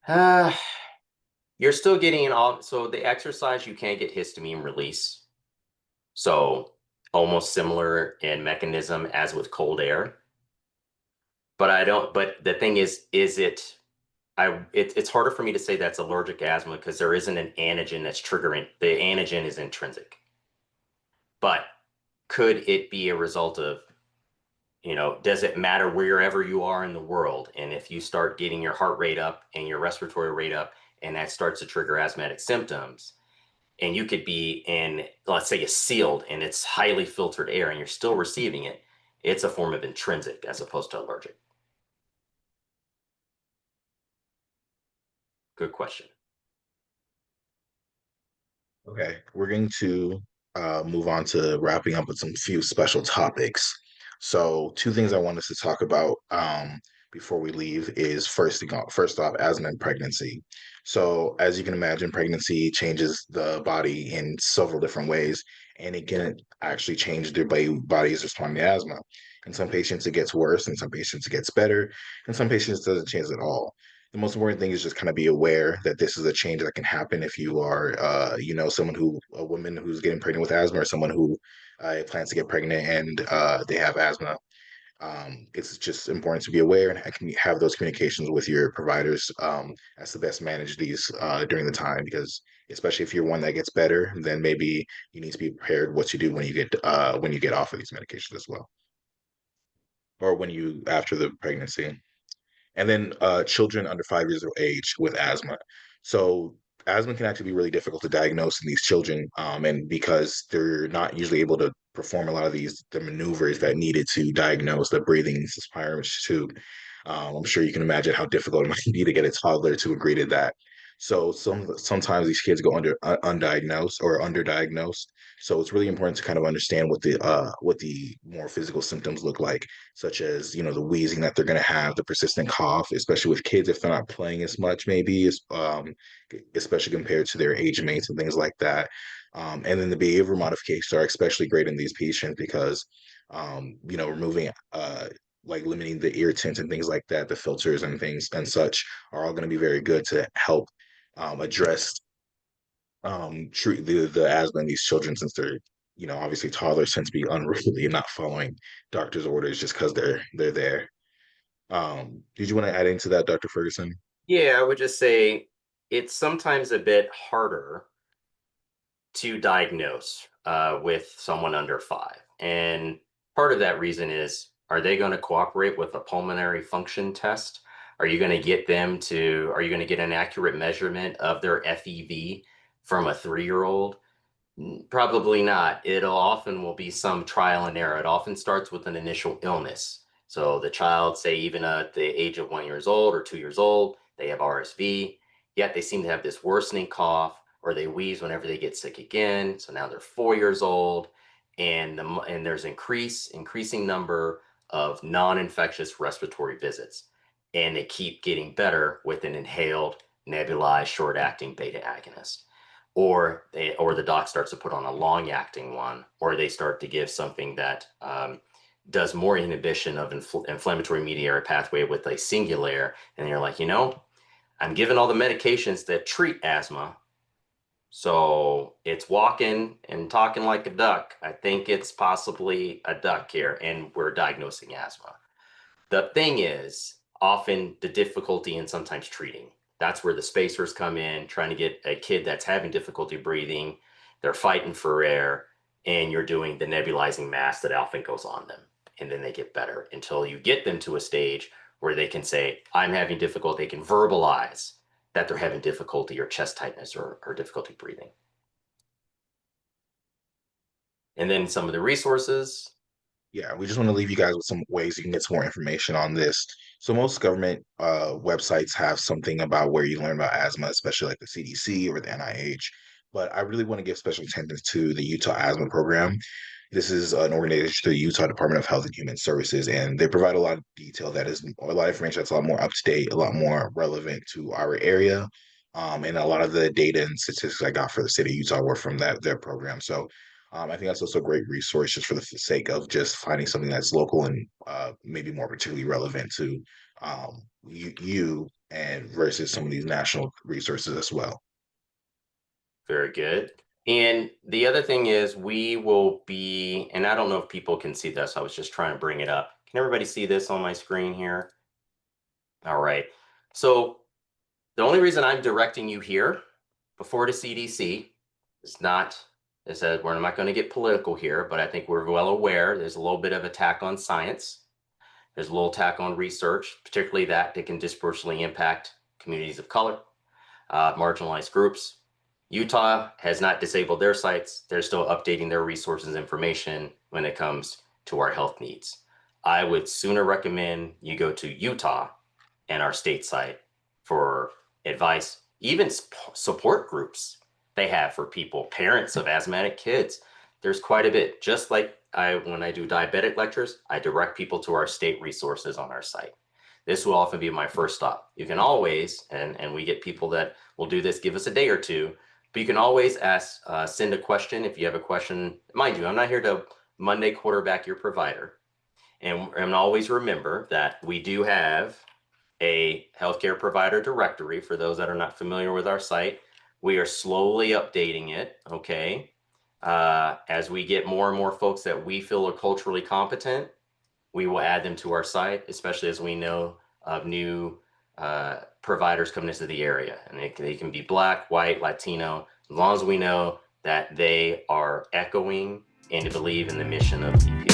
Uh, you're still getting all, so the exercise, you can't get histamine release. So almost similar in mechanism as with cold air. But the thing is it's harder for me to say that's allergic asthma because there isn't an antigen that's triggering. The antigen is intrinsic. But could it be a result of, does it matter wherever you are in the world? And if you start getting your heart rate up and your respiratory rate up, and that starts to trigger asthmatic symptoms, and you could be in, let's say, a sealed and it's highly filtered air and you're still receiving it, it's a form of intrinsic as opposed to allergic. Good question. Okay, we're going to move on to wrapping up with some few special topics. So, two things I want us to talk about before we leave is first off, asthma and pregnancy. So, as you can imagine, pregnancy changes the body in several different ways, and it can actually change their body's responding to asthma. In some patients, it gets worse. In some patients, it gets better. In some patients, it doesn't change at all. The most important thing is just kind of be aware that this is a change that can happen if you are, a woman who's getting pregnant with asthma, or someone who plans to get pregnant and they have asthma. It's just important to be aware and can have those communications with your providers as to best manage these during the time, because especially if you're one that gets better, then maybe you need to be prepared what you do when you get off of these medications as well, or when you after the pregnancy. And then children under 5 years of age with asthma. So asthma can actually be really difficult to diagnose in these children, and because they're not usually able to perform a lot of the maneuvers that needed to diagnose the breathing suspiratory tube. I'm sure you can imagine how difficult it might be to get a toddler to agree to that. So sometimes these kids go undiagnosed or underdiagnosed. So it's really important to kind of understand what the more physical symptoms look like, such as the wheezing that they're going to have, the persistent cough, especially with kids if they're not playing as much, maybe, especially compared to their age mates and things like that. And then the behavior modifications are especially great in these patients because removing like limiting the irritants and things like that, the filters and things and such are all going to be very good to help address treat the asthma in these children, since they're obviously toddlers tend to be unruly and not following doctor's orders just because they're there. Did you want to add into that, Dr. Ferguson? Yeah, I would just say it's sometimes a bit harder to diagnose with someone under 5. And part of that reason is, are they going to cooperate with a pulmonary function test? Are you going to get are you going to get an accurate measurement of their FEV from a 3-year-old? Probably not. It'll often will be some trial and error. It often starts with an initial illness. So the child, say even at the age of 1 year old or 2 years old, they have RSV, yet they seem to have this worsening cough, or they wheeze whenever they get sick again. So now they're 4 years old, and there's increasing number of non-infectious respiratory visits, and they keep getting better with an inhaled nebulized short-acting beta agonist, or the doc starts to put on a long acting one, or they start to give something that does more inhibition of inflammatory mediator pathway with a singulair, and you're like, I'm given all the medications that treat asthma, so it's walking and talking like a duck. I think it's possibly a duck here, and we're diagnosing asthma. The thing is, often the difficulty in sometimes treating. That's where the spacers come in, trying to get a kid that's having difficulty breathing. They're fighting for air, and you're doing the nebulizing mask that often goes on them. And then they get better until you get them to a stage where they can say, I'm having difficulty. They can verbalize that they're having difficulty or chest tightness or difficulty breathing. And then some of the resources. Yeah, we just want to leave you guys with some ways you can get some more information on this. So most government websites have something about where you learn about asthma, especially like the CDC or the NIH. But I really want to give special attention to the Utah Asthma Program. This is an organization to the Utah Department of Health and Human Services, and they provide a lot of detail that is a lot of information that's a lot more up to date, a lot more relevant to our area. And a lot of the data and statistics I got for the state of Utah were from their program. So I think that's also a great resource just for the sake of just finding something that's local and maybe more particularly relevant to you and versus some of these national resources as well. Very good. And the other thing is, we will be, and I don't know if people can see this. I was just trying to bring it up. Can everybody see this on my screen here? All right. So the only reason I'm directing you here before the CDC is not, as I said, we're not going to get political here, but I think we're well aware there's a little bit of attack on science. There's a little attack on research, particularly that can disproportionately impact communities of color, marginalized groups. Utah has not disabled their sites. They're still updating their resources and information when it comes to our health needs. I would sooner recommend you go to Utah and our state site for advice, even support groups they have for people, parents of asthmatic kids. There's quite a bit. Just like when I do diabetic lectures, I direct people to our state resources on our site. This will often be my first stop. You can always, and we get people that will do this, give us a day or two, but you can always send a question if you have a question. Mind you, I'm not here to Monday quarterback your provider. And always remember that we do have a healthcare provider directory for those that are not familiar with our site. We are slowly updating it, okay? As we get more and more folks that we feel are culturally competent, we will add them to our site, especially as we know of new providers coming into the area. And they can be Black, white, Latino, as long as we know that they are echoing and believe in the mission of BPOU.